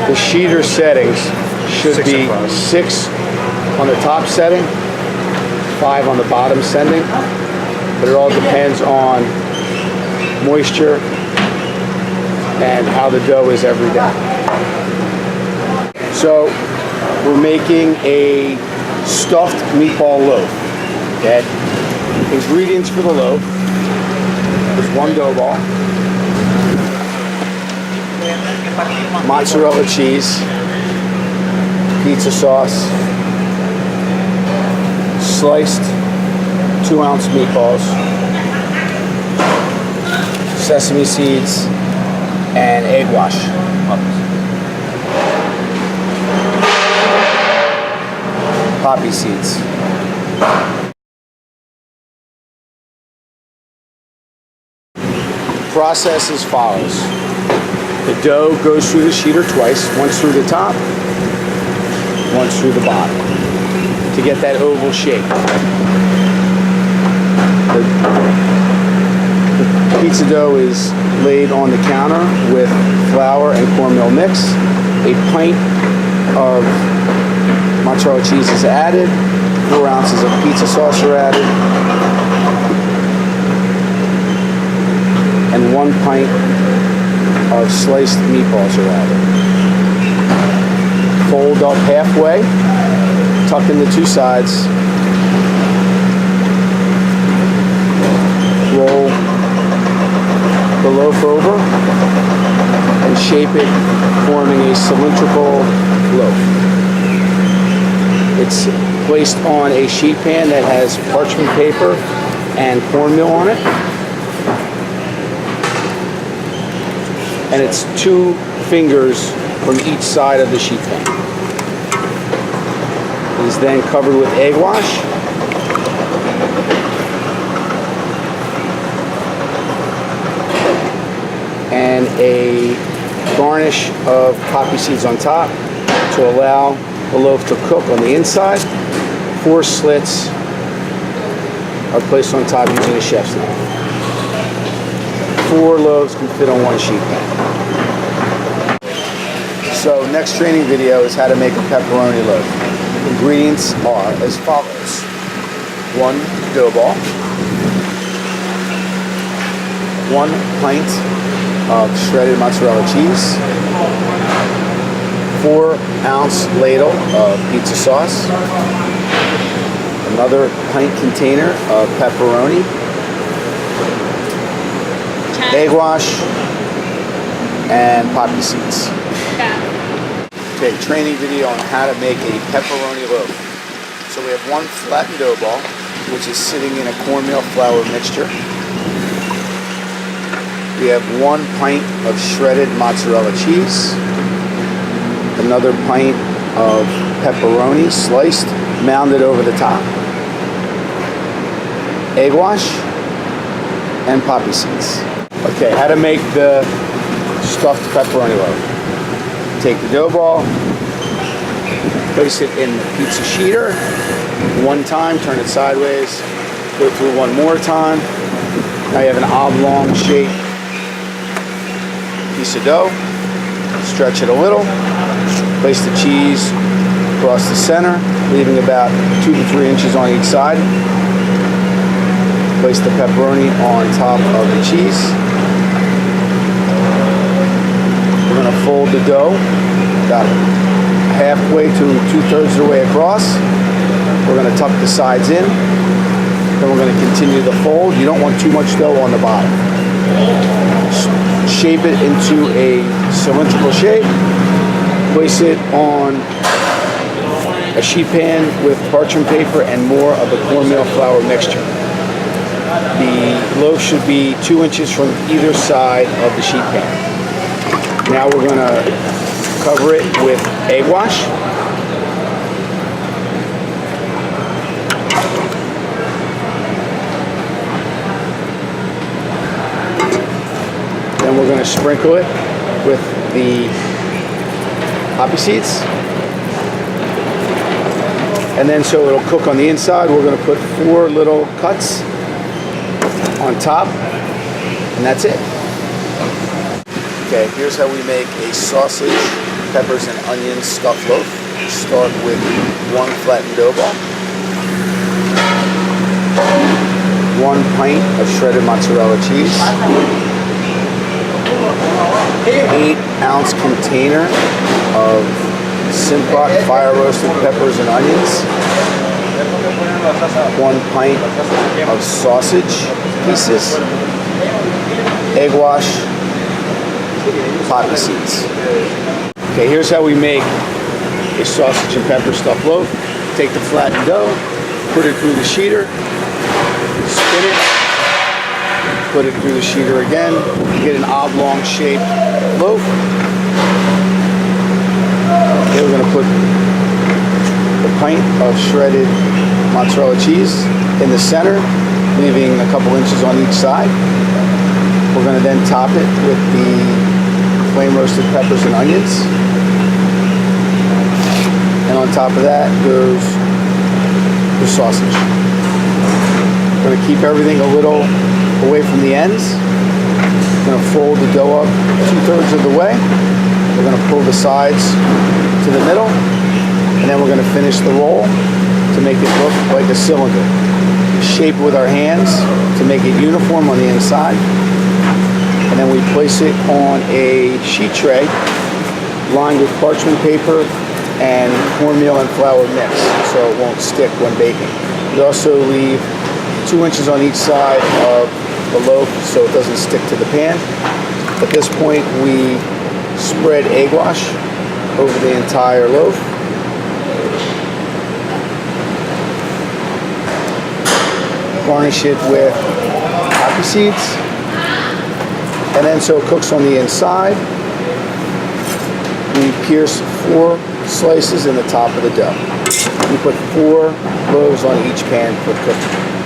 The sheeter settings should be 6 on the top setting, 5 on the bottom setting, but it all depends on moisture and how the dough is every day. So we're making a stuffed meatball loaf. Okay. Ingredients for the loaf is 1 dough ball, mozzarella cheese, pizza sauce, sliced 2-ounce meatballs, sesame seeds, and egg wash. Poppy seeds. Process as follows. The dough goes through the sheeter twice, once through the top, once through the bottom, to get that oval shape. The pizza dough is laid on the counter with flour and cornmeal mix. A pint of mozzarella cheese is added. 4 ounces of pizza sauce are added. And 1 pint of sliced meatballs are added. Fold up halfway, tuck in the 2 sides, roll the loaf over, and shape it, forming a cylindrical loaf. It's placed on a sheet pan that has parchment paper and cornmeal on it. And it's 2 fingers from each side of the sheet pan. It is then covered with egg wash. And a garnish of poppy seeds on top to allow the loaf to cook on the inside. 4 slits are placed on top using a chef's knife. 4 loaves can fit on 1 sheet pan. So next training video is how to make a pepperoni loaf. Ingredients are as follows. 1 dough ball, 1 pint of shredded mozzarella cheese, 4-ounce ladle of pizza sauce, another pint container of pepperoni, egg wash, and poppy seeds. Okay, training video on how to make a pepperoni loaf. So we have 1 flattened dough ball, which is sitting in a cornmeal flour mixture. We have 1 pint of shredded mozzarella cheese, another pint of pepperoni sliced, mounded over the top, egg wash, and poppy seeds. Okay, how to make the stuffed pepperoni loaf. Take the dough ball, place it in the pizza sheeter 1 time, turn it sideways, go through 1 more time. Now you have an oblong shaped piece of dough. Stretch it a little, place the cheese across the center, leaving about 2 to 3 inches on each side. Place the pepperoni on top of the cheese. We're going to fold the dough about halfway to 2/3 of the way across. We're going to tuck the sides in. Then we're going to continue the fold. You don't want too much dough on the bottom. Shape it into a cylindrical shape. Place it on a sheet pan with parchment paper and more of the cornmeal flour mixture. The loaf should be 2 inches from either side of the sheet pan. Now we're going to cover it with egg wash. Then we're going to sprinkle it with the poppy seeds. And then so it'll cook on the inside, we're going to put 4 little cuts on top, and that's it. Okay, here's how we make a sausage peppers and onions stuffed loaf. Start with 1 flattened dough ball, 1 pint of shredded mozzarella cheese, 8-ounce container of Simplot fire roasted peppers and onions, 1 pint of sausage pieces, egg wash, poppy seeds. Okay, here's how we make a sausage and pepper stuffed loaf. Take the flattened dough, put it through the sheeter, spin it, put it through the sheeter again, get an oblong shaped loaf. Okay, we're going to put the pint of shredded mozzarella cheese in the center, leaving a couple inches on each side. We're going to then top it with the flame roasted peppers and onions. And on top of that goes the sausage. We're going to keep everything a little away from the ends. We're going to fold the dough up 2/3 of the way. We're going to pull the sides to the middle, and then we're going to finish the roll to make it look like a cylinder. Shape it with our hands to make it uniform on the inside, and then we place it on a sheet tray lined with parchment paper and cornmeal and flour mix so it won't stick when baking. We also leave 2 inches on each side of the loaf so it doesn't stick to the pan. At this point, we spread egg wash over the entire loaf. Garnish it with poppy seeds. And then so it cooks on the inside, we pierce 4 slices in the top of the dough. We put 4 loaves on each pan for cooking.